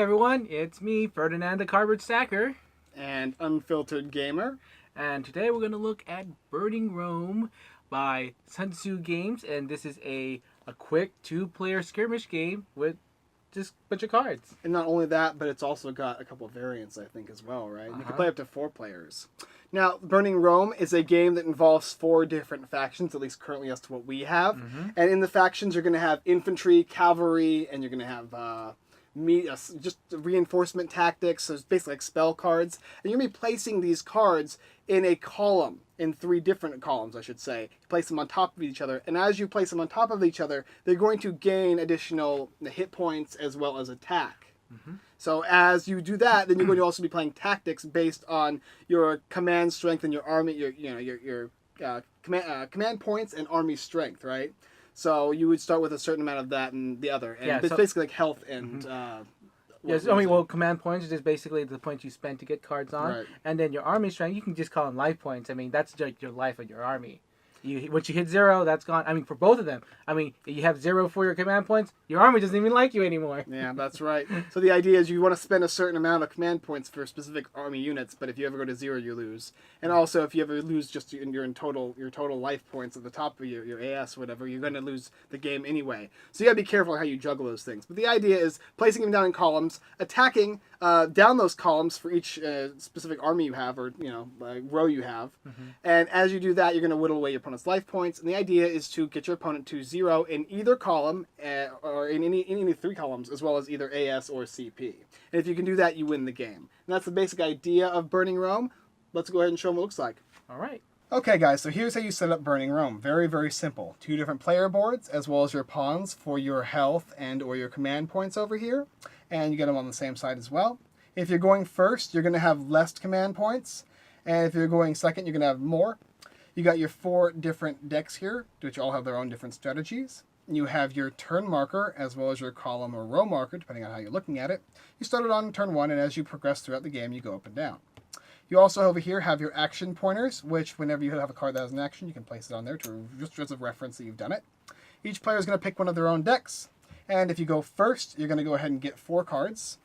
everyone, it's me, Ferdinand the Cardboard Stacker. And Unfiltered Gamer. And today we're going to look at Burning Rome by Sun Tzu Games. And this is a quick two-player skirmish game with just a bunch of cards. And not only that, but it's also got a couple of variants, I think, as well, right? You can play up to 4 players. Now, Burning Rome is a game that involves 4 different factions, at least currently as to what we have. And in the factions, you're going to have infantry, cavalry, and you're going to have just reinforcement tactics, so it's basically like spell cards. And you're going to be placing these cards in a column, in 3 different columns, I should say. You place them on top of each other, and as you place them on top of each other, they're going to gain additional hit points as well as attack. So as you do that, then you're going to also be playing tactics based on your command strength and your army, your command points and army strength, right? So you would start with a certain amount of that and the other, and it's basically like health and. Yes, command points is just basically the points you spend to get cards on, and then your army strength, you can just call them life points. I mean, that's like your life of your army. Once you hit 0, that's gone. I mean, for both of them. I mean, you have 0 for your command points, your army doesn't even like you anymore. Yeah, that's right. So the idea is you want to spend a certain amount of command points for specific army units, but if you ever go to 0, you lose. And also, if you ever lose just your total life points at the top of your AS, whatever, you're going to lose the game anyway. So you got to be careful how you juggle those things. But the idea is placing them down in columns, attacking down those columns for each specific army you have, or row you have. And as you do that, you're going to whittle away your opponent's life points. And the idea is to get your opponent to 0 in either column, or in any 3 columns, as well as either AS or CP. And if you can do that, you win the game. And that's the basic idea of Burning Rome. Let's go ahead and show them what it looks like. All right. Okay, guys, so here's how you set up Burning Rome. Very, very simple. 2 different player boards, as well as your pawns for your health and or your command points over here. And you get them on the same side as well. If you're going first, you're going to have less command points. And if you're going second, you're going to have more. You got your 4 different decks here, which all have their own different strategies. You have your turn marker, as well as your column or row marker, depending on how you're looking at it. You started on turn 1, and as you progress throughout the game, you go up and down. You also over here have your action pointers, which whenever you have a card that has an action, you can place it on there to just as a reference that you've done it. Each player is going to pick one of their own decks. And if you go first, you're going to go ahead and get 4 cards.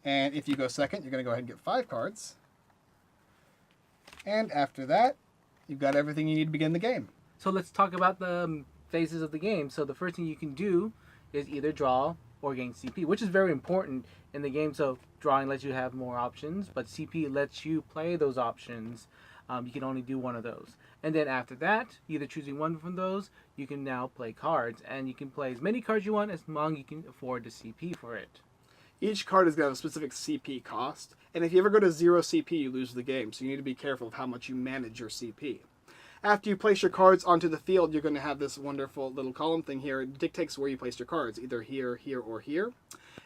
And if you go second, you're going to go ahead and get 5 cards. And after that, you've got everything you need to begin the game. So let's talk about the phases of the game. So the first thing you can do is either draw or gain CP, which is very important in the game. So drawing lets you have more options, but CP lets you play those options. You can only do one of those. And then after that, either choosing one from those, you can now play cards. And you can play as many cards you want as long as you can afford the CP for it. Each card is going to have a specific CP cost, and if you ever go to 0 CP, you lose the game, so you need to be careful of how much you manage your CP. After you place your cards onto the field, you're going to have this wonderful little column thing here. It dictates where you place your cards, either here, here, or here.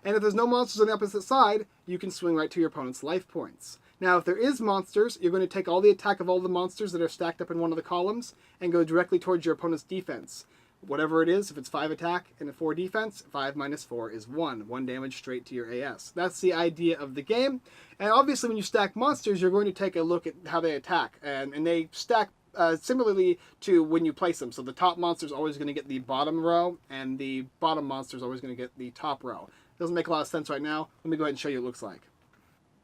And if there's no monsters on the opposite side, you can swing right to your opponent's life points. Now, if there is monsters, you're going to take all the attack of all the monsters that are stacked up in one of the columns and go directly towards your opponent's defense. Whatever it is, if it's 5 attack and a 4 defense, 5 minus 4 is 1. 1 damage straight to your AS. That's the idea of the game. And obviously when you stack monsters, you're going to take a look at how they attack. And they stack similarly to when you place them. So the top monster is always going to get the bottom row, and the bottom monster is always going to get the top row. Doesn't make a lot of sense right now. Let me go ahead and show you what it looks like.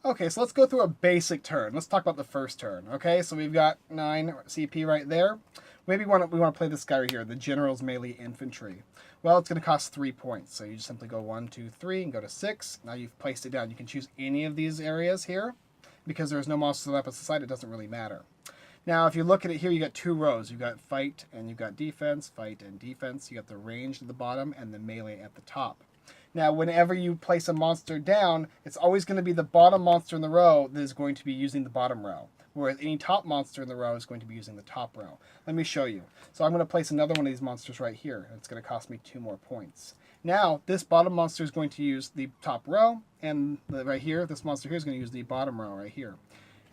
Okay, so let's go through a basic turn. Let's talk about the first turn. Okay, so we've got 9 CP right there. Maybe we want to play this guy right here, the General's Melee Infantry. Well, it's going to cost 3 points. So you just simply go 1, 2, 3, and go to 6. Now you've placed it down. You can choose any of these areas here. Because there's no monsters on the opposite side, it doesn't really matter. Now, if you look at it here, you got 2 rows. You've got fight and you've got defense, fight and defense. You got the ranged at the bottom and the melee at the top. Now, whenever you place a monster down, it's always going to be the bottom monster in the row that is going to be using the bottom row. Whereas any top monster in the row is going to be using the top row. Let me show you. So I'm going to place another one of these monsters right here. It's going to cost me 2 more points. Now, this bottom monster is going to use the top row, and right here, this monster here is going to use the bottom row right here.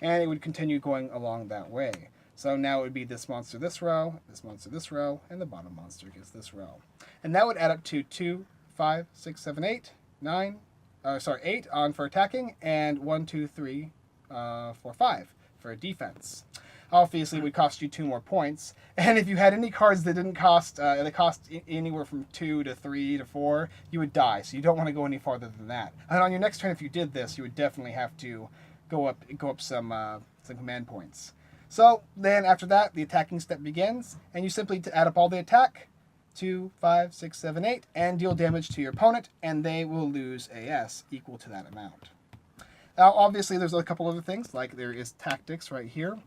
And it would continue going along that way. So now it would be this monster this row, and the bottom monster gets this row. And that would add up to 2, 5, 6, 7, 8, 8 on for attacking, and 1, 2, 3, 4, 5 for defense. obviously it would cost you 2 more points. And if you had any cards that didn't cost, that cost anywhere from 2 to 3 to 4, you would die. So you don't want to go any farther than that. And on your next turn, if you did this, you would definitely have to go up some command points. So then after that, the attacking step begins, and you simply add up all the attack, 2, 5, 6, 7, 8, and deal damage to your opponent, and they will lose AS equal to that amount. Now, obviously, there's a couple other things, like there is tactics right here.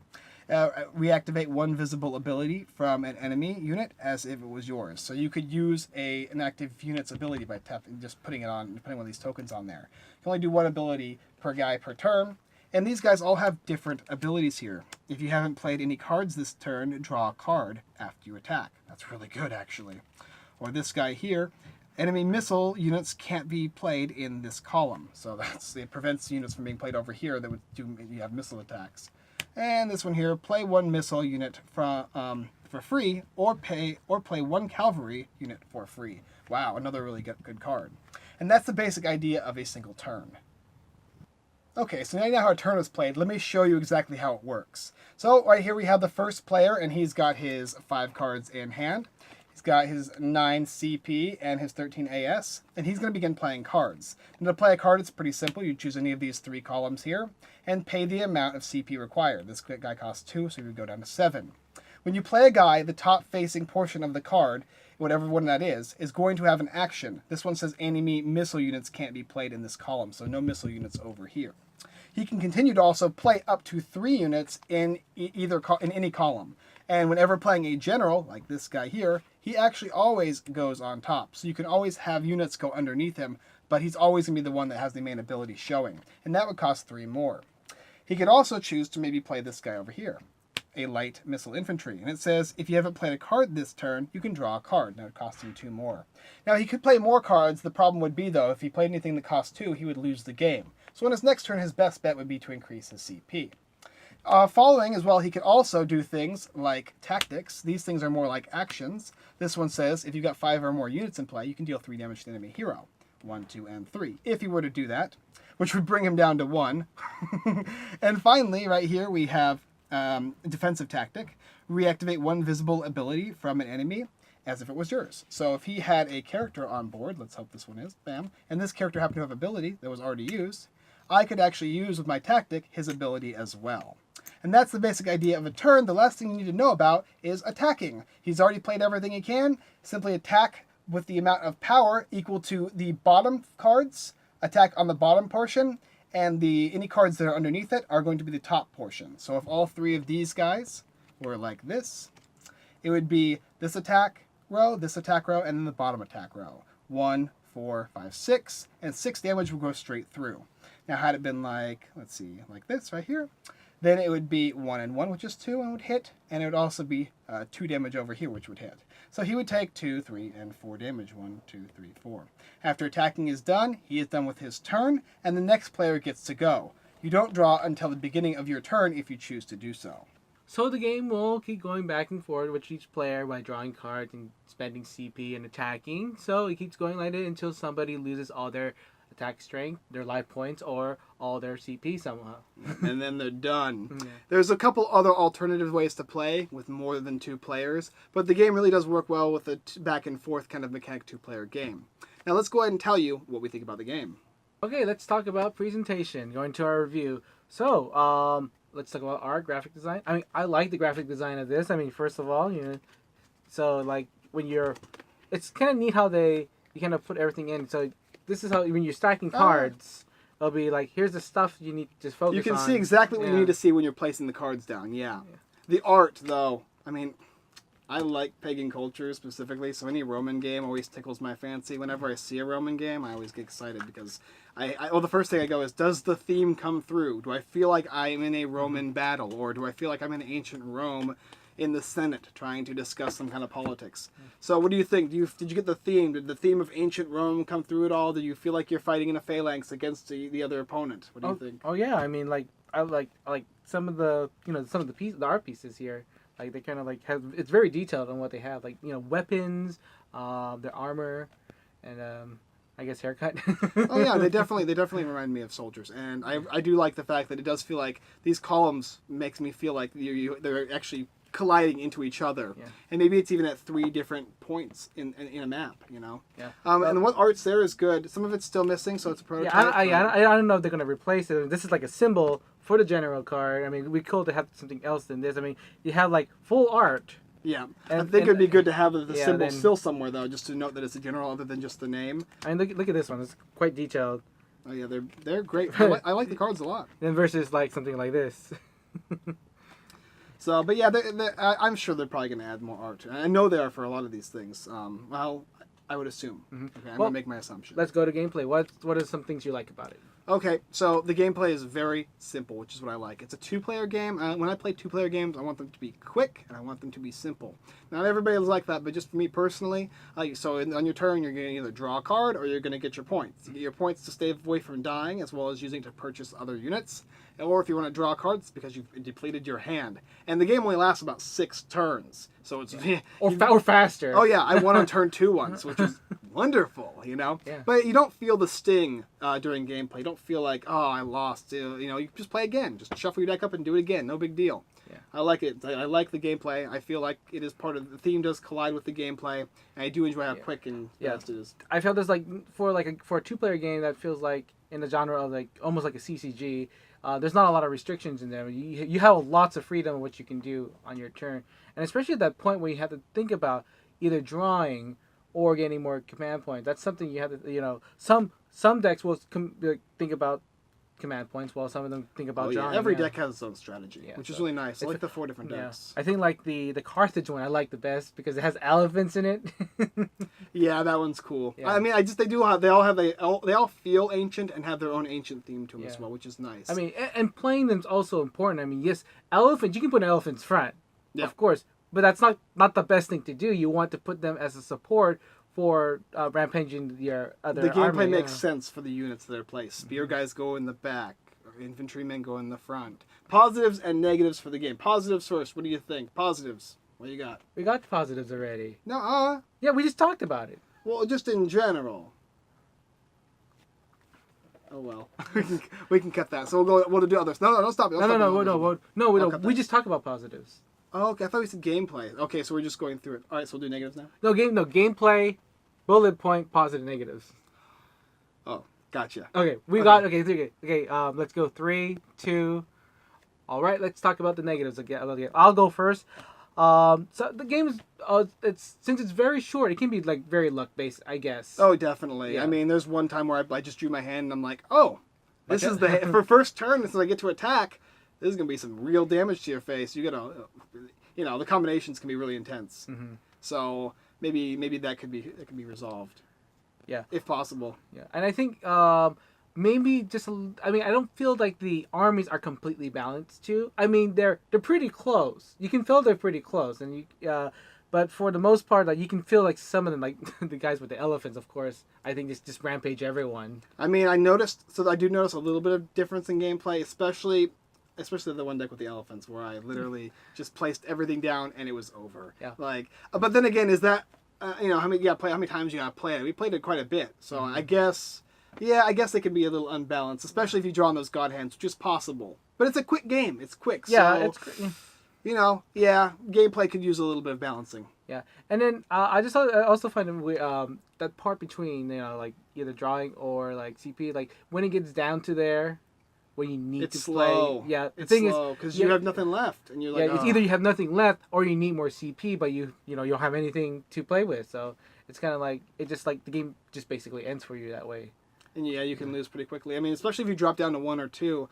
Reactivate one visible ability from an enemy unit as if it was yours. So you could use an active unit's ability by just putting one of these tokens on there. You can only do one ability per guy per turn. And these guys all have different abilities here. If you haven't played any cards this turn, draw a card after you attack. That's really good, actually. Or this guy here, enemy missile units can't be played in this column. So it prevents units from being played over here that would you have missile attacks. And this one here, play one missile unit for free, or play one cavalry unit for free. Wow, another really good card. And that's the basic idea of a single turn. Okay, so now you know how a turn is played. Let me show you exactly how it works. So right here we have the first player, and he's got his 5 cards in hand. He's got his 9 CP and his 13 AS, and he's going to begin playing cards. And to play a card, it's pretty simple. You choose any of these 3 columns here, and pay the amount of CP required. This guy costs 2, so you would go down to 7. When you play a guy, the top-facing portion of the card, whatever one that is going to have an action. This one says enemy missile units can't be played in this column, so no missile units over here. He can continue to also play up to 3 units in any column. And whenever playing a general, like this guy here, he actually always goes on top. So you can always have units go underneath him, but he's always going to be the one that has the main ability showing. And that would cost 3 more. He could also choose to maybe play this guy over here, a light missile infantry. And it says, if you haven't played a card this turn, you can draw a card. That would cost him 2 more. Now, he could play more cards. The problem would be, though, if he played anything that cost 2, he would lose the game. So on his next turn, his best bet would be to increase his CP. Following as well, he could also do things like tactics. These things are more like actions. This one says, if you've got 5 or more units in play, you can deal 3 damage to the enemy hero. 1, 2, and 3. If you were to do that, which would bring him down to 1. And finally, right here, we have defensive tactic. Reactivate one visible ability from an enemy as if it was yours. So if he had a character on board, let's hope this one is, bam, and this character happened to have ability that was already used, I could actually use with my tactic his ability as well. And that's the basic idea of a turn. The last thing you need to know about is attacking. He's already played everything he can. Simply attack with the amount of power equal to the bottom cards, attack on the bottom portion, and any cards that are underneath it are going to be the top portion. So if all 3 of these guys were like this, it would be this attack row, and then the bottom attack row. 1, 4, 5, 6, and 6 damage will go straight through. Now, had it been like, let's see, like this right here, then it would be 1 and 1, which is 2, and would hit, and it would also be 2 damage over here, which would hit. So he would take 2, 3, and 4 damage. 1, 2, 3, 4. After attacking is done, he is done with his turn, and the next player gets to go. You don't draw until the beginning of your turn if you choose to do so. So the game will keep going back and forth with each player by drawing cards and spending CP and attacking. So it keeps going like that until somebody loses all their attack strength, their life points, or all their CP somehow. And then they're done. Yeah. There's a couple other alternative ways to play with more than 2 players, but the game really does work well with a back and forth kind of mechanic 2-player game. Now let's go ahead and tell you what we think about the game. Okay, let's talk about presentation. Going to our review. So, let's talk about our graphic design. I mean, I like the graphic design of this. I mean, first of all, so like it's kind of neat how you kind of put everything in. So this is how when you're stacking cards, it'll be like, here's the stuff you need to focus on. You can see exactly what you need to see when you're placing the cards down. Yeah. The art, though, I mean, I like pagan culture specifically, so any Roman game always tickles my fancy. Whenever I see a Roman game, I always get excited because the first thing I go is, does the theme come through? Do I feel like I'm in a Roman battle, or do I feel like I'm in ancient Rome in the Senate trying to discuss some kind of politics? So what do you think? Did you get the theme? Did the theme of ancient Rome come through at all? Do you feel like you're fighting in a phalanx against the other opponent? What do you think? Oh yeah, I mean, I like some of the the art pieces here. Like they kind of it's very detailed on what they have, weapons, their armor, and I guess, haircut. Oh yeah, they definitely remind me of soldiers, and I do like the fact that it does feel like these columns makes me feel like they're actually colliding into each other, Yeah. and maybe it's even at 3 different points in a map, you know. Yeah. And what art's there is good. Some of it's still missing, so it's a prototype. Yeah, I don't know if they're gonna replace it. This is like a symbol for the general card. I mean, it'd be cool to have something else than this. I mean, you have like full art. Yeah, And- I think it'd be good to have the yeah, symbol then- still somewhere though, just to note that it's a general other than just the name. I mean, look at this one. It's quite detailed. Oh yeah, they're great. I like the cards a lot. Then versus like something like this. So, but yeah, I'm sure they're probably going to add more art. I know they are for a lot of these things. Well, I would assume. Mhm. Okay, I'm Well, going to make my assumption. Let's go to gameplay. What are some things you like about it? Okay, so the gameplay is very simple, which is what I like. It's a 2-player game. When I play 2-player games, I want them to be quick and I want them to be simple. Not everybody's like that, but just for me personally, on your turn, you're going to either draw a card or you're going to get your points. You get your points to stay away from dying, as well as using to purchase other units. Or if you want to draw cards, because you've depleted your hand. And the game only lasts about 6 turns, so it's Or faster. Oh yeah, I won on turn 2 once, which is wonderful, you know. Yeah. But you don't feel the sting during gameplay. You don't feel like, oh, I lost. You know, you just play again. Just shuffle your deck up and do it again. No big deal. Yeah. I like it. I like the gameplay. I feel like it is part of the theme. Does collide with the gameplay, and I do enjoy how quick and fast it is. I felt this like for a 2-player game that feels like in the genre of like almost like a CCG. There's not a lot of restrictions in there. You have lots of freedom of what you can do on your turn, and especially at that point where you have to think about either drawing or getting more command points. That's something you have to, you know, some decks will think about command points, while some of them think about drawing. Every deck has its own strategy, Yeah, which is really nice. I like the 4 different Yeah. decks. I think like the Carthage one I like the best because it has elephants in it. Yeah, that one's cool. Yeah. I mean, they all feel ancient and have their own ancient theme to them as well, which is nice. I mean, and playing them is also important. I mean, yes, elephants, you can put elephants front, of course, but that's not the best thing to do. You want to put them as a support for rampaging your other the gameplay army, makes sense for the units that are placed. Spear guys go in the back, or infantrymen go in the front. Positives and negatives for the game. Positives first. What do you think? Positives. What do you got? We got positives already. No, Yeah, we just talked about it. well, just in general. Oh well, we can cut that. So we'll do others. No, don't stop. No, cut we that. just talked about positives. Oh, okay. I thought we said gameplay. Okay, so we're just going through it. All right, so we'll do negatives now. No gameplay, bullet point, positive, negatives. Oh, gotcha. Okay, let's go 3, 2. All right, let's talk about the negatives again. I'll go first. So the game is since it's very short, it can be like very luck based, I guess. Oh, definitely. Yeah. I mean, there's one time where I just drew my hand and I'm like, oh, this Okay. is for first turn. As I get to attack, this is gonna be some real damage to your face. You gotta, you know, the combinations can be really intense. Mm-hmm. So maybe that could be resolved. Yeah. If possible. Yeah, and I think maybe I mean, I don't feel like the armies are completely balanced too. I mean, they're pretty close. You can feel they're pretty close, and but for the most part, like you can feel like some of them, like the guys with the elephants, of course. I think just rampage everyone. I mean, I do notice a little bit of difference in gameplay, especially the one deck with the elephants, where I literally just placed everything down and it was over. Yeah. Like, but then again, is that you know how many times you gotta play it? We played it quite a bit, so I guess it can be a little unbalanced, especially if you draw on those god hands, which is possible. But it's a quick game. It's quick. Yeah, so, it's you know, gameplay could use a little bit of balancing. yeah. And then I also find that part between, you know, like either drawing or like CP, like when it gets down to there, when you need It's to slow. play. Yeah, the It's thing slow because yeah, you have nothing left, and you're like, it's either you have nothing left or you need more CP, but you don't have anything to play with. So it's kind of like the game just basically ends for you that way. And yeah, you can lose pretty quickly. I mean, especially if you drop down to 1 or 2,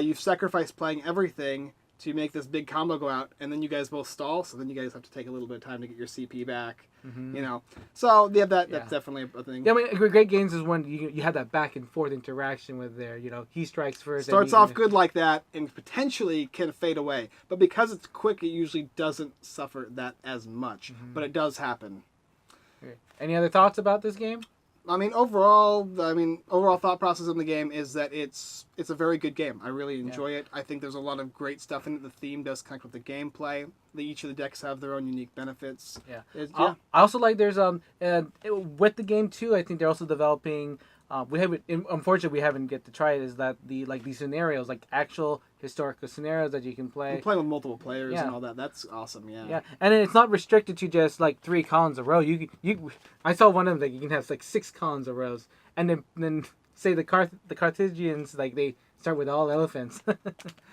you've sacrificed playing everything to make this big combo go out, and then you guys both stall. So then you guys have to take a little bit of time to get your CP back. Mm-hmm. You know, so yeah, that's definitely a thing. Yeah, I mean, great games is when you have that back and forth interaction with he strikes first. Starts off good like that, and potentially can fade away. But because it's quick, it usually doesn't suffer that as much. Mm-hmm. But it does happen. Okay. Any other thoughts about this game? overall thought process in the game is that it's a very good game. I really enjoy it. I think there's a lot of great stuff in it. The theme does connect with the gameplay. Each of the decks have their own unique benefits. Yeah. I also like there's with the game too. I think they're also developing. Unfortunately, we haven't get to try it. Is that these scenarios, like actual historical scenarios that you can play? You play with multiple players and all that. That's awesome. Yeah. Yeah, and it's not restricted to just like 3 columns a row. I saw one of them that you can have like 6 columns of rows, and then say the Carthaginians they start with all elephants.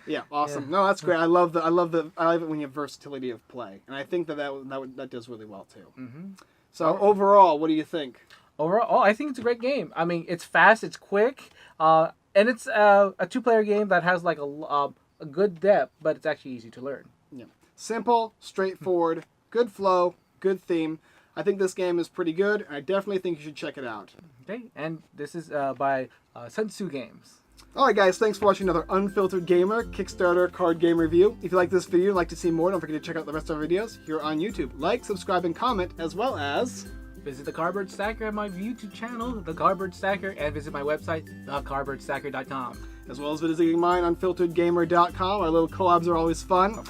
Yeah, awesome. Yeah. No, that's great. I love it when you have versatility of play, and I think that does really well too. Mm-hmm. So overall, what do you think? Overall, I think it's a great game. I mean, it's fast, it's quick, and it's a 2-player game that has like a good depth, but it's actually easy to learn. Yeah, simple, straightforward, good flow, good theme. I think this game is pretty good, and I definitely think you should check it out. Okay, and this is by Sun Tzu Games. Alright guys, thanks for watching another Unfiltered Gamer Kickstarter card game review. If you like this video and like to see more, don't forget to check out the rest of our videos here on YouTube. Like, subscribe, and comment, as well as... visit the Cardboard Stacker at my YouTube channel, The Cardboard Stacker, and visit my website, thecardboardstacker.com. As well as visiting mine, unfilteredgamer.com. Our little collabs are always fun.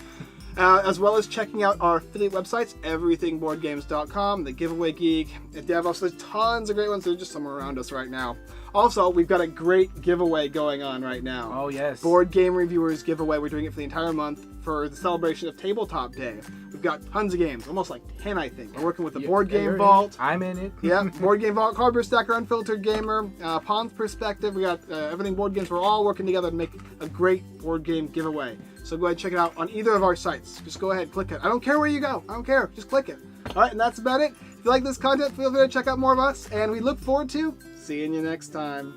As well as checking out our affiliate websites, everythingboardgames.com, The Giveaway Geek, and Davos. There's tons of great ones. They're just somewhere around us right now. Also, we've got a great giveaway going on right now. Oh, yes. Board Game Reviewers giveaway. We're doing it for the entire month for the celebration of Tabletop Day. We've got tons of games, almost like 10, I think. We're working with the Board Game Vault. I'm in it. Yeah, Board Game Vault, Cardboard Stacker, Unfiltered Gamer, Pond's Perspective. We got Everything Board Games. We're all working together to make a great board game giveaway. So go ahead and check it out on either of our sites. Just go ahead, click it. I don't care where you go. I don't care. Just click it. All right, and that's about it. If you like this content, feel free to check out more of us, and we look forward to seeing you next time.